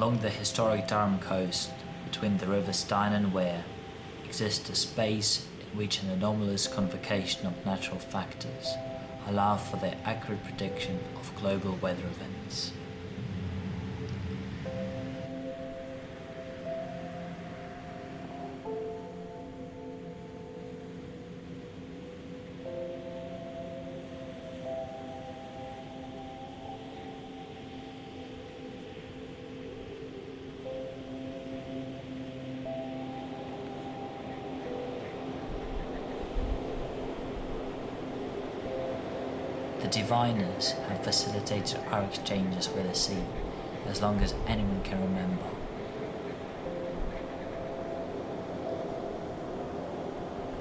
Along the historic Durham coast, between the rivers Tyne and Wear, exists a space in which an anomalous convocation of natural factors allow for the accurate prediction of global weather events. The diviners have facilitated our exchanges with the sea as long as anyone can remember.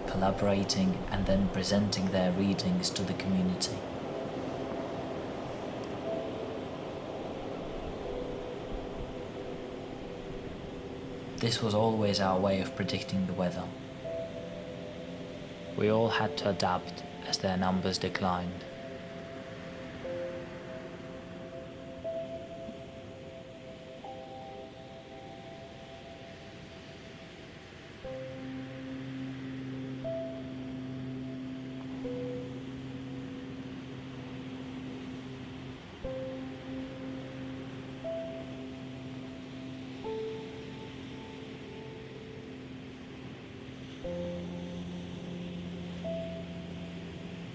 Collaborating and then presenting their readings to the community. This was always our way of predicting the weather. We all had to adapt as their numbers declined.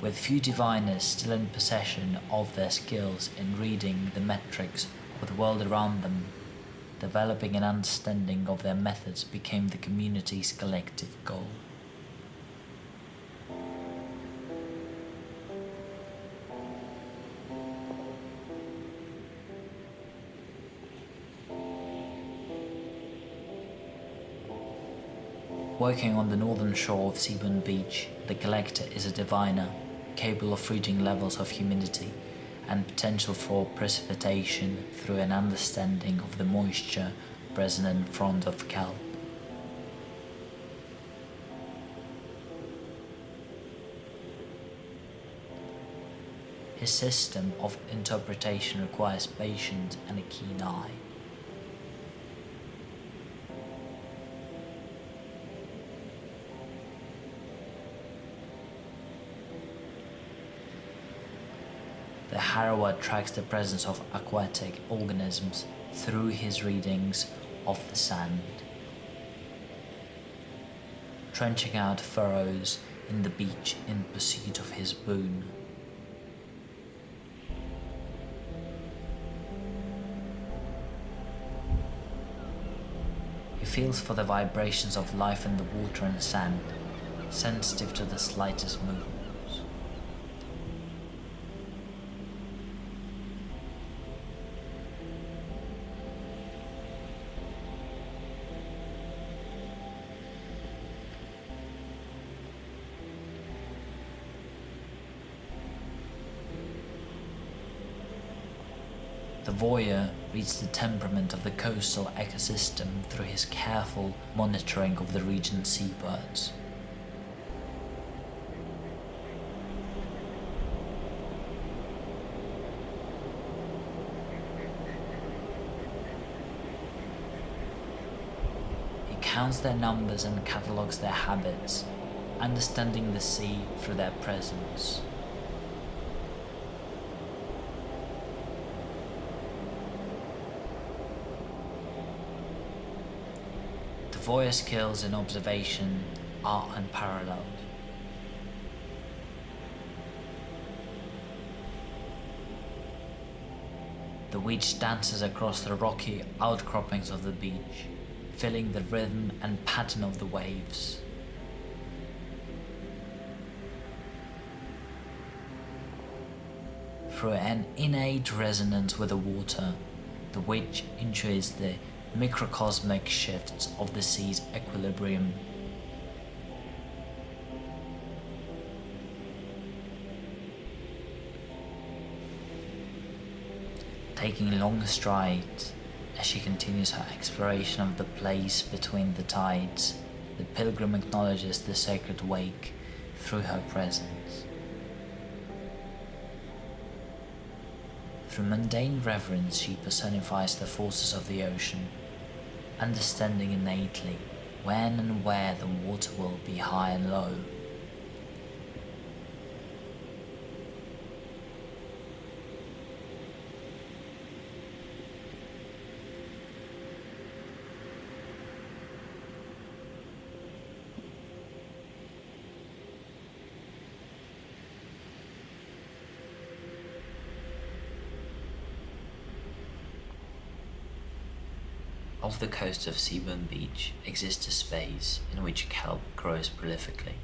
With few diviners still in possession of their skills in reading the metrics of the world around them, developing an understanding of their methods became the community's collective goal. Working on the northern shore of Seabourn Beach, the collector is a diviner capable of reading levels of humidity and potential for precipitation through an understanding of the moisture present in front of kelp. His system of interpretation requires patience and a keen eye. The harrower tracks the presence of aquatic organisms through his readings of the sand, trenching out furrows in the beach in pursuit of his boon. He feels for the vibrations of life in the water and sand, sensitive to the slightest movement. The voyeur reads the temperament of the coastal ecosystem through his careful monitoring of the region's seabirds. He counts their numbers and catalogues their habits, understanding the sea through their presence. Voyeur skills in observation are unparalleled. The Witch dances across the rocky outcroppings of the beach, filling the rhythm and pattern of the waves. Through an innate resonance with the water, the Witch intuits the microcosmic shifts of the sea's equilibrium. Taking long strides as she continues her exploration of the place between the tides, the pilgrim acknowledges the sacred wake through her presence. Through mundane reverence, she personifies the forces of the ocean, understanding innately when and where the water will be high and low. Off the coast of Seaburn Beach exists a space in which kelp grows prolifically.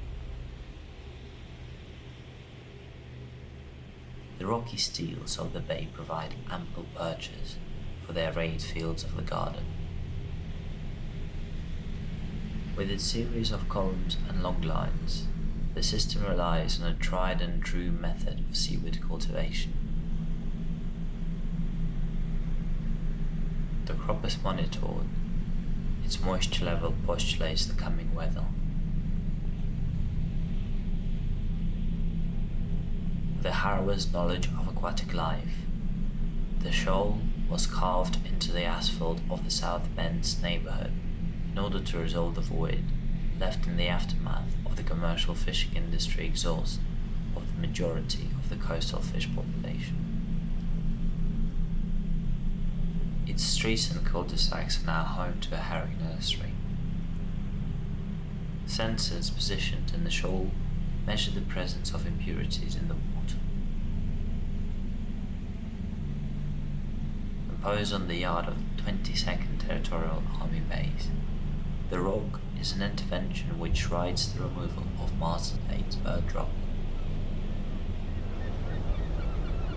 The rocky steels of the bay provide ample perches for the arrayed fields of the garden. With its series of columns and long lines, the system relies on a tried and true method of seaweed cultivation. The crop is monitored, its moisture level postulates the coming weather. With a harrower's knowledge of aquatic life, the shoal was carved into the asphalt of the South Bend's neighborhood in order to resolve the void left in the aftermath of the commercial fishing industry exhaust of the majority of the coastal fish population. Its streets and cul-de-sacs are now home to a herring nursery. Sensors positioned in the shoal measure the presence of impurities in the water. Imposed on the yard of 22nd Territorial Army Base, the ROG is an intervention which rides the removal of Marsden Bait's bird drop.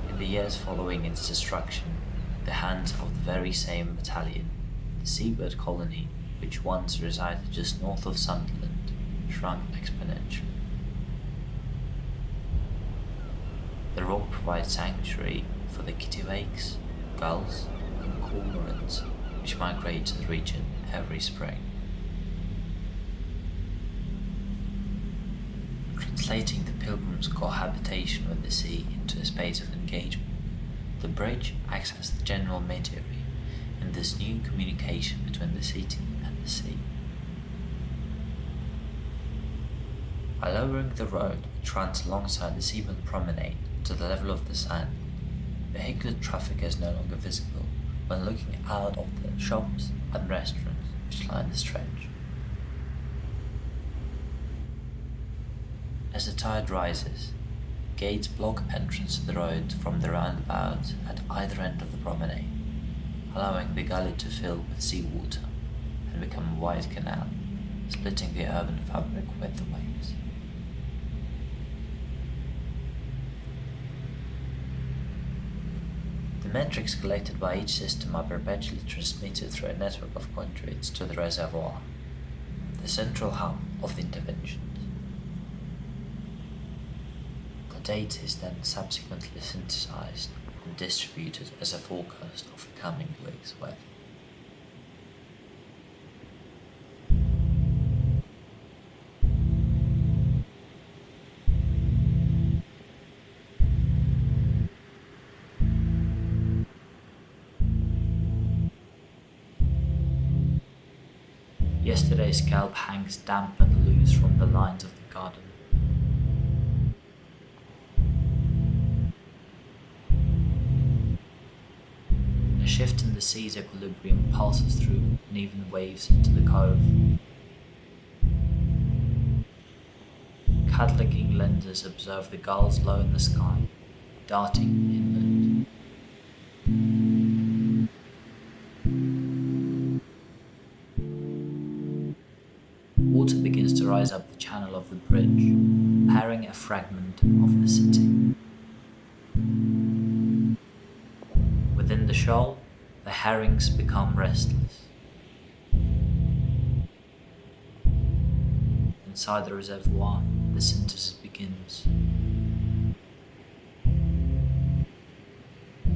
In the years following its destruction, the hands of the very same battalion, the seabird colony, which once resided just north of Sunderland, shrunk exponentially. The rock provides sanctuary for the kittiwakes, gulls, and cormorants, which migrate to the region every spring. Translating the pilgrim's cohabitation with the sea into a space of engagement, the bridge acts as the general mediator in this new communication between the city and the sea. By lowering the road which runs alongside the Seaburn Promenade to the level of the sand, vehicular traffic is no longer visible when looking out of the shops and restaurants which line the stretch. As the tide rises, gates block entrance to the road from the roundabout at either end of the promenade, allowing the gully to fill with seawater and become a wide canal, splitting the urban fabric with the waves. The metrics collected by each system are perpetually transmitted through a network of conduits to the reservoir, the central hub of the interventions. Data is then subsequently synthesized and distributed as a forecast of the coming week's weather. Yesterday's kelp hangs damp and loose from the lines of the garden. A shift in the sea's equilibrium pulses through uneven waves into the cove. Cat-looking lenders observe the gulls low in the sky, darting inland. Water begins to rise up the channel of the bridge, parring a fragment of the city. Within the shoal, the herrings become restless. Inside the reservoir, the synthesis begins.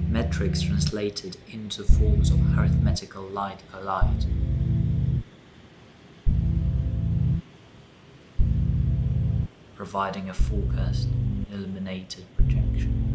Metrics translated into forms of arithmetical light collide. Providing a forecast illuminated projection.